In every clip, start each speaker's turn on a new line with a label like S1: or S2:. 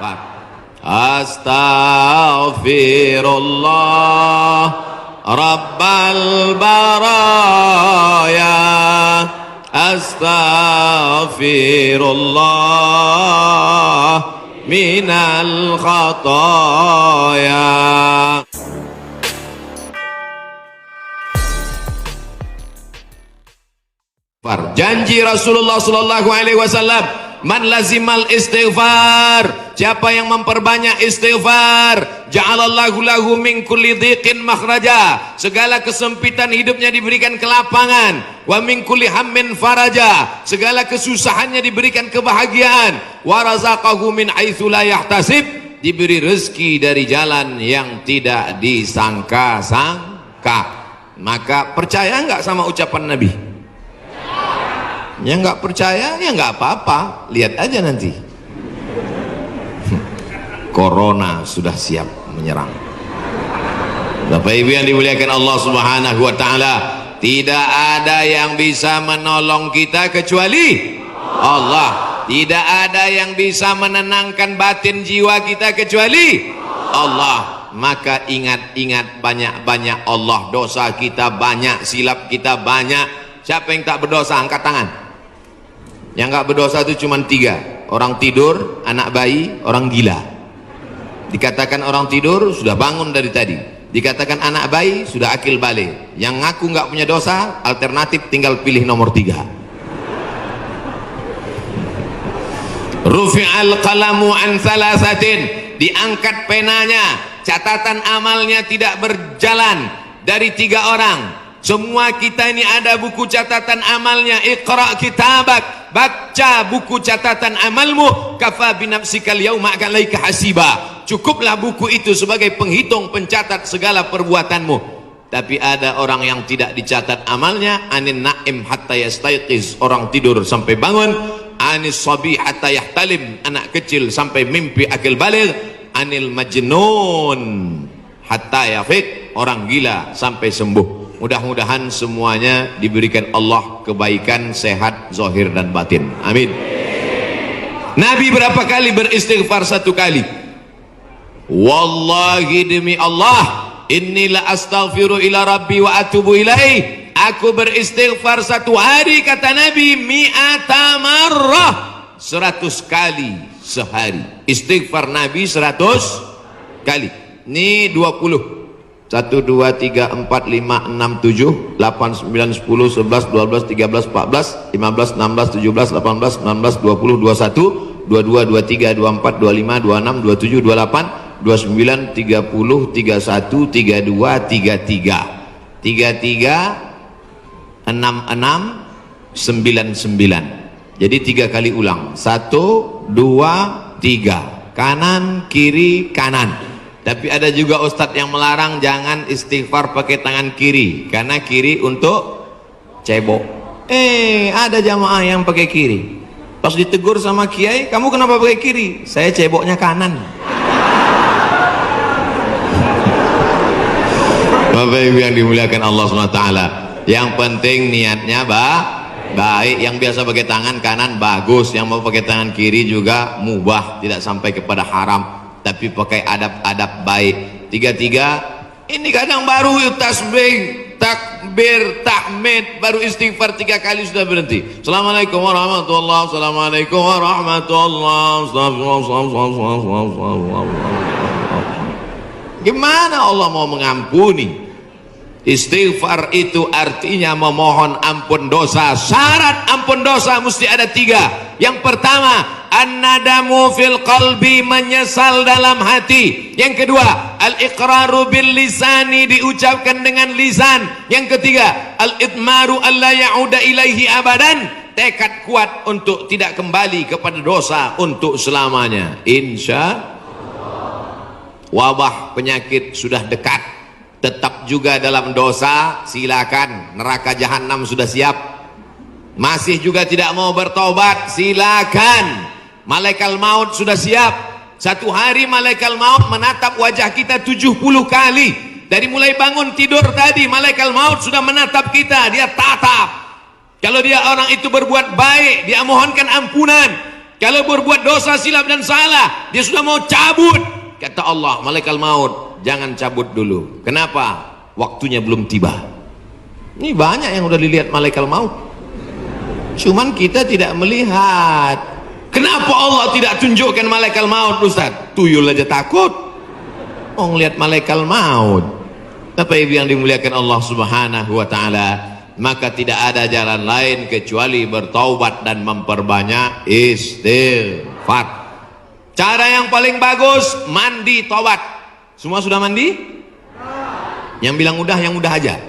S1: Astaghfirullah Rabbal baraya, Astaghfirullah minal khataya. Janji Rasulullah sallallahu alaihi wasallam, man lazimal istighfar, siapa yang memperbanyak istighfar, ja'alallahu lahu min kulli dhiqin makhraja, segala kesempitan hidupnya diberikan kelapangan, wa min kulli hammin faraja, segala kesusahannya diberikan kebahagiaan, wa razaqahu min haitsu la yahtasib, diberi rezeki dari jalan yang tidak disangka-sangka. Maka percaya enggak sama ucapan Nabi? Yang nggak percaya ya nggak apa-apa, lihat aja nanti. Corona sudah siap menyerang. Bapak Ibu yang dimuliakan Allah Subhanahu wa taala, tidak ada yang bisa menolong kita kecuali Allah. Tidak ada yang bisa menenangkan batin jiwa kita kecuali Allah. Maka ingat-ingat banyak-banyak Allah. Dosa kita banyak, silap kita banyak. Siapa yang tak berdosa angkat tangan? Yang nggak berdosa itu cuma 3: orang tidur, anak bayi, orang gila. Dikatakan orang tidur sudah bangun dari tadi, dikatakan anak bayi sudah akil balik. Yang ngaku nggak punya dosa, alternatif tinggal pilih nomor 3. Rufi'al qalamu an thalathatin, diangkat penanya, catatan amalnya tidak berjalan dari 3 orang. Semua kita ini ada buku catatan amalnya. Iqra kitabak, baca buku catatan amalmu. Kafa binafsikal yauma alaika hasiba, cukuplah buku itu sebagai penghitung pencatat segala perbuatanmu. Tapi ada orang yang tidak dicatat amalnya. Anin naim hatta yastayqiz, orang tidur sampai bangun. Anis sabi hatta yahtalim, anak kecil sampai mimpi akil baligh. Anil majnun hatta yafiq, orang gila sampai sembuh. Mudah-mudahan semuanya diberikan Allah kebaikan, sehat, zahir dan batin. Amin. Nabi berapa kali beristighfar? 1 kali. Wallahi demi Allah, innila astaghfiru ila rabbi wa atubu ilaih. Aku beristighfar 1 hari, kata Nabi, mi'ata marrah, 100 kali sehari. Istighfar Nabi 100 kali. Ini 20. 1, 2, 3, 4, 5, 6, 7, 8, 9, 10, 11, 12, 13, 14, 15, 16, 17, 18, 19, 20, 21, 22, 23, 24, 25, 26, 27, 28, 29, 30, 31, 32, 33, 33, 66, 99. Jadi 3 kali ulang. 1, 2, 3. Kanan, kiri, kanan. Tapi ada juga ustadz yang melarang jangan istighfar pakai tangan kiri, karena kiri untuk cebok. Ada jamaah yang pakai kiri. Pas ditegur sama kiai, kamu kenapa pakai kiri? Saya ceboknya kanan. Bapak Ibu yang dimuliakan Allah SWT, yang penting niatnya baik. Yang biasa pakai tangan kanan bagus, yang mau pakai tangan kiri juga mubah, tidak sampai kepada haram, tapi pakai adab-adab baik. 3, ini kadang baru tasbih, takbir, tahmid, baru istighfar 3 kali sudah berhenti. Assalamualaikum warahmatullahi wabarakatuh. Assalamualaikum warahmatullahi wabarakatuh. Gimana Allah mau mengampuni? Istighfar itu artinya memohon ampun dosa. Syarat ampun dosa mesti ada 3. Yang pertama, an-nadamu fil qalbi, menyesal dalam hati. Yang kedua, al-iqraru bil lisani, diucapkan dengan lisan. Yang ketiga, al-idmaru alla ya'uda ilaihi abadan, tekad kuat untuk tidak kembali kepada dosa untuk selamanya. Insya wabah penyakit sudah dekat, tetap juga dalam dosa, silakan, neraka jahanam sudah siap. Masih juga tidak mau bertobat, silakan, malaikat maut sudah siap. 1 hari malaikat maut menatap wajah kita 70 kali. Dari mulai bangun tidur tadi, malaikat maut sudah menatap kita, dia tatap. Kalau dia orang itu berbuat baik, dia mohonkan ampunan. Kalau berbuat dosa, silap dan salah, dia sudah mau cabut. Kata Allah, malaikat maut, jangan cabut dulu. Kenapa? Waktunya belum tiba. Ini banyak yang udah dilihat malaikat maut, cuman kita tidak melihat. Kenapa Allah tidak tunjukkan malaikat maut, Ustaz? Tuyul aja takut mau ngelihat malaikat maut. Tapi yang dimuliakan Allah Subhanahu wa taala, maka tidak ada jalan lain kecuali bertaubat dan memperbanyak istighfar. Cara yang paling bagus, mandi taubat. Semua sudah mandi? Yang bilang udah, yang udah aja.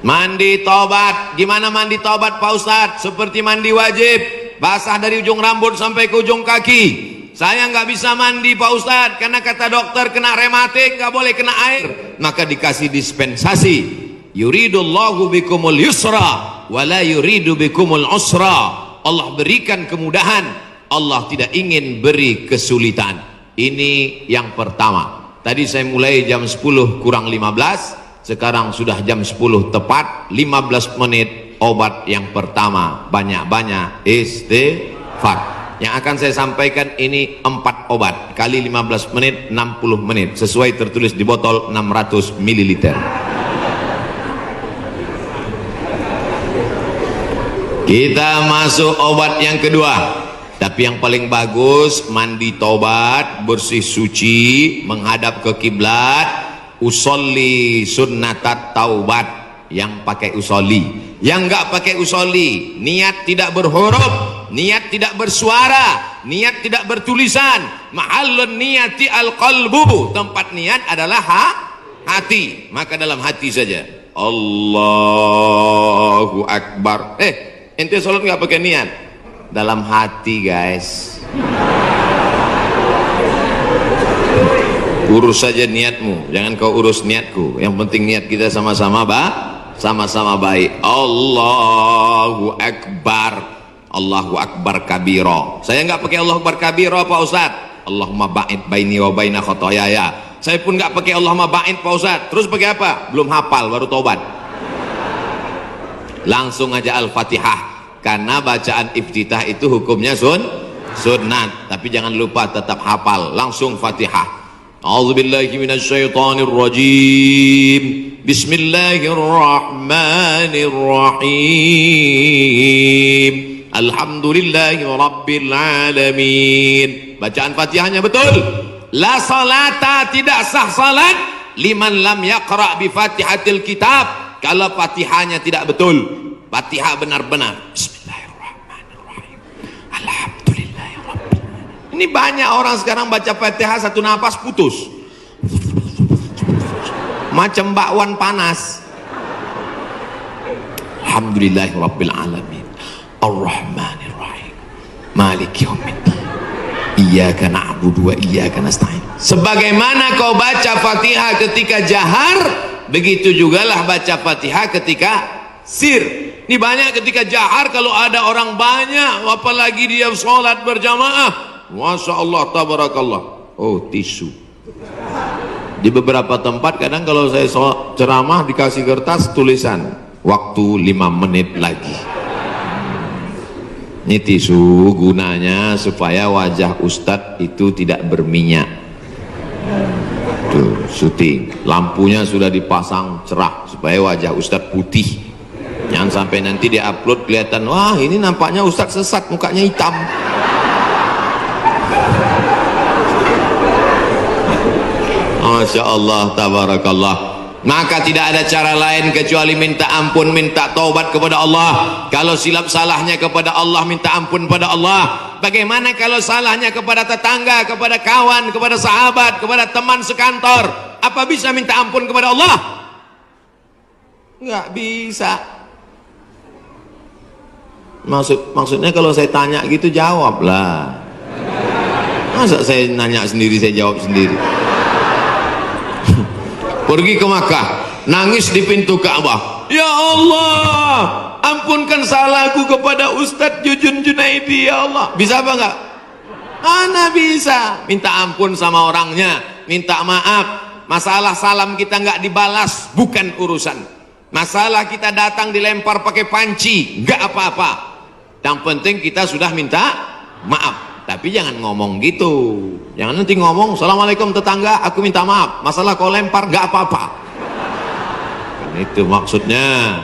S1: Mandi taubat. Gimana mandi taubat Pak Ustadz? Seperti mandi wajib, basah dari ujung rambut sampai ke ujung kaki. Saya nggak bisa mandi Pak Ustadz karena kata dokter kena rematik, nggak boleh kena air. Maka dikasih dispensasi. Yuridullahu bikumul yusra wala yuridu bikumul usra. Allah berikan kemudahan, Allah tidak ingin beri kesulitan. Ini yang pertama. Tadi saya mulai jam 10 kurang 15, sekarang sudah jam 10 tepat, 15 menit obat yang pertama. Banyak-banyak istighfar. Yang akan saya sampaikan ini 4 obat kali 15 menit, 60 menit, sesuai tertulis di botol 600 ml. Kita masuk obat yang kedua. Tapi yang paling bagus, mandi taubat, bersih suci, menghadap ke kiblat, usolli sunnatat taubat. Yang pakai usolli. Yang enggak pakai usolli, niat tidak berhuruf, niat tidak bersuara, niat tidak bertulisan. Mahallun niyati al-qalbu, tempat niat adalah hati. Maka dalam hati saja, Allahu Akbar. Ente sholat nggak pakai niat? Dalam hati guys. Urus saja niatmu, jangan kau urus niatku. Yang penting niat kita sama-sama sama-sama baik. Allahu Akbar. Allahu Akbar kabira. Saya nggak pakai Allahu Akbar kabira Pak Ustaz. Allahumma ba'id baini wa baina khotoyaya. Saya pun nggak pakai Allahumma ba'id Pak Ustaz. Terus pakai apa? Belum hafal, baru taubat. Langsung aja Al-Fatihah. Karena bacaan iftitah itu hukumnya sunnat, tapi jangan lupa tetap hafal. Langsung Fatihah. A'udzubillahi minasyaitonir rajim. Bismillahirrahmanirrahim. Alhamdulillahi rabbil alamin. Bacaan Fatihahnya betul. La salata, tidak sah salat liman lam yaqra bi Fatihatil kitab. Kalau Fatihahnya tidak betul. Fatihah benar-benar. Bismillahirrahmanirrahim. Alhamdulillahirrahmanirrahim. Ini banyak orang sekarang baca Fatihah satu nafas putus. Macam bakwan panas. Alhamdulillahirabbil alamin. Ar-Rahmanir-Rahim. Maliki yaumiddin. Iyyaka na'budu wa iyyaka nasta'in. Sebagaimana kau baca Fatihah ketika jahar, begitu jugalah baca Fatihah ketika sir. Ini banyak ketika jahar, kalau ada orang banyak, apalagi dia sholat berjamaah, Masya Allah, tabarakallah. Oh, tisu. Di beberapa tempat kadang kalau saya ceramah dikasih kertas tulisan waktu 5 menit lagi. Ini tisu gunanya supaya wajah Ustadz itu tidak berminyak. Tuh, syuting, lampunya sudah dipasang cerah supaya wajah Ustadz putih. Jangan sampai nanti dia upload kelihatan, wah ini nampaknya Ustadz sesat, mukanya hitam. Masya Allah, tabarakallah. Maka tidak ada cara lain kecuali minta ampun, minta taubat kepada Allah. Kalau silap salahnya kepada Allah, minta ampun pada Allah. Bagaimana kalau salahnya kepada tetangga, kepada kawan, kepada sahabat, kepada teman sekantor? Apa bisa minta ampun kepada Allah? Nggak bisa. Maksudnya kalau saya tanya gitu jawablah. Masa saya nanya sendiri, saya jawab sendiri. Pergi ke Makkah, nangis di pintu Ka'bah. Ya Allah, ampunkan salahku kepada Ustadz Jujun Junaidi, ya Allah. Bisa apa enggak? Mana bisa. Minta ampun sama orangnya, minta maaf. Masalah salam kita enggak dibalas, bukan urusan. Masalah kita datang dilempar pakai panci, enggak apa-apa. Yang penting kita sudah minta maaf. Tapi jangan ngomong gitu, jangan nanti ngomong assalamualaikum tetangga, aku minta maaf, masalah kau lempar nggak apa-apa. Itu maksudnya.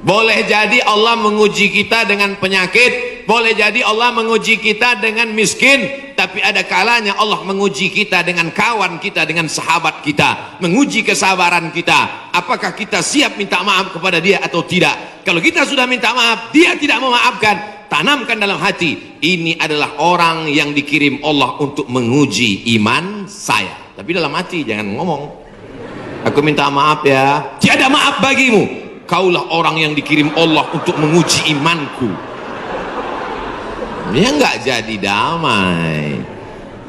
S1: Boleh jadi Allah menguji kita dengan penyakit, boleh jadi Allah menguji kita dengan miskin, tapi ada kalanya Allah menguji kita dengan kawan kita, dengan sahabat kita, menguji kesabaran kita. Apakah kita siap minta maaf kepada dia atau tidak? Kalau kita sudah minta maaf, dia tidak memaafkan, tanamkan dalam hati, ini adalah orang yang dikirim Allah untuk menguji iman saya. Tapi dalam hati jangan ngomong, aku minta maaf ya, tiada maaf bagimu, kaulah orang yang dikirim Allah untuk menguji imanku. Dia nggak jadi damai.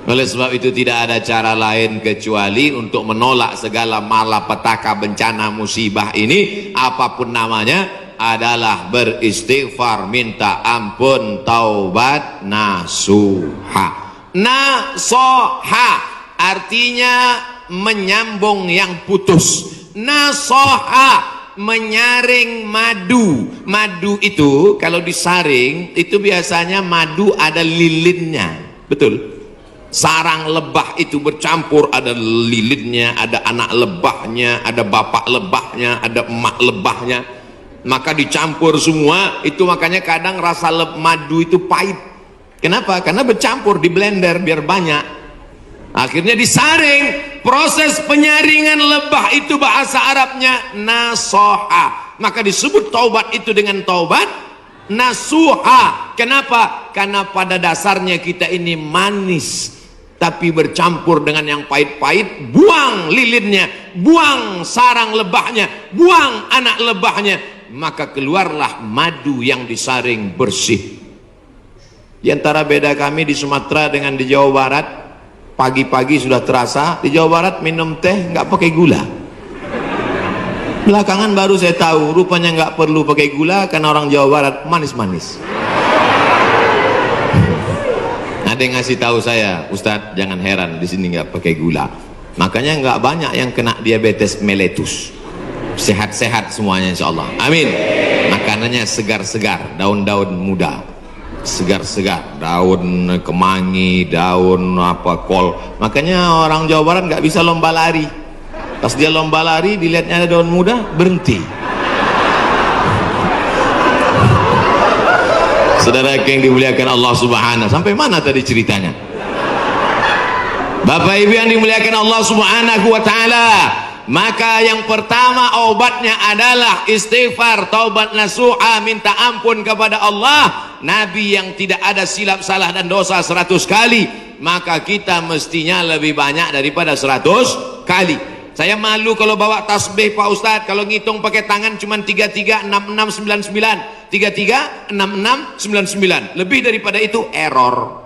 S1: Oleh sebab itu tidak ada cara lain kecuali untuk menolak segala malapetaka, bencana, musibah ini, apapun namanya, adalah beristighfar, minta ampun, taubat, nasuha. Nasoha artinya menyambung yang putus. Nasoha menyaring madu. Madu itu kalau disaring itu biasanya madu ada lilinnya, betul. Sarang lebah itu bercampur, ada lilinnya, ada anak lebahnya, ada bapak lebahnya, ada emak lebahnya, maka dicampur semua itu. Makanya kadang rasa madu itu pahit. Kenapa? Karena bercampur, di blender biar banyak, akhirnya disaring. Proses penyaringan lebah itu bahasa Arabnya nasoha, maka disebut taubat itu dengan taubat nasuha. Kenapa? Karena pada dasarnya kita ini manis, tapi bercampur dengan yang pahit-pahit. Buang lilinnya, buang sarang lebahnya, buang anak lebahnya, maka keluarlah madu yang disaring bersih. Di antara beda kami di Sumatera dengan di Jawa Barat, pagi-pagi sudah terasa. Di Jawa Barat minum teh nggak pakai gula. Belakangan baru saya tahu rupanya nggak perlu pakai gula, karena orang Jawa Barat manis-manis. Ada yang ngasih tahu saya, Ustadz jangan heran di sini nggak pakai gula, makanya nggak banyak yang kena diabetes mellitus. Sehat-sehat semuanya insya Allah, amin. Makanannya segar-segar, daun-daun muda, segar-segar, daun kemangi, daun apa kol. Makanya orang Jawa Barat nggak bisa lomba lari. Pas dia lomba lari, dilihatnya ada daun muda, berhenti. Saudara yang dimuliakan Allah Subhanahu, sampai mana tadi ceritanya? Bapak Ibu yang dimuliakan Allah Subhanahu wa taala, maka yang pertama obatnya adalah istighfar, taubat nasuha, minta ampun kepada Allah. Nabi yang tidak ada silap salah dan dosa 100 kali, maka kita mestinya lebih banyak daripada 100 kali. Saya malu kalau bawa tasbih Pak Ustadz, kalau ngitung pakai tangan cuma 336699, 336699, lebih daripada itu error.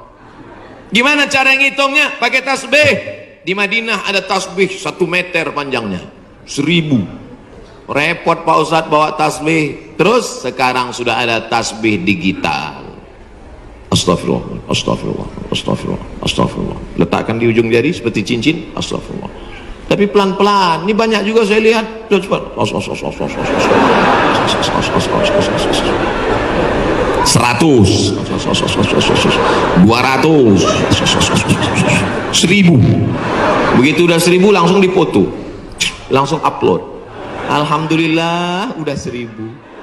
S1: Gimana cara ngitungnya? Pakai tasbih. Di Madinah ada tasbih 1 meter panjangnya, 1000. Repot Pak Ustadz bawa tasbih. Terus sekarang sudah ada tasbih digital. Astagfirullah, astagfirullah, astagfirullah, astagfirullah. Letakkan di ujung jari seperti cincin, astagfirullah. Tapi pelan-pelan. Ini banyak juga saya lihat. Cepat. 100, 200, 1000. Begitu udah 1000 langsung dipoto, langsung upload. Alhamdulillah udah 1000.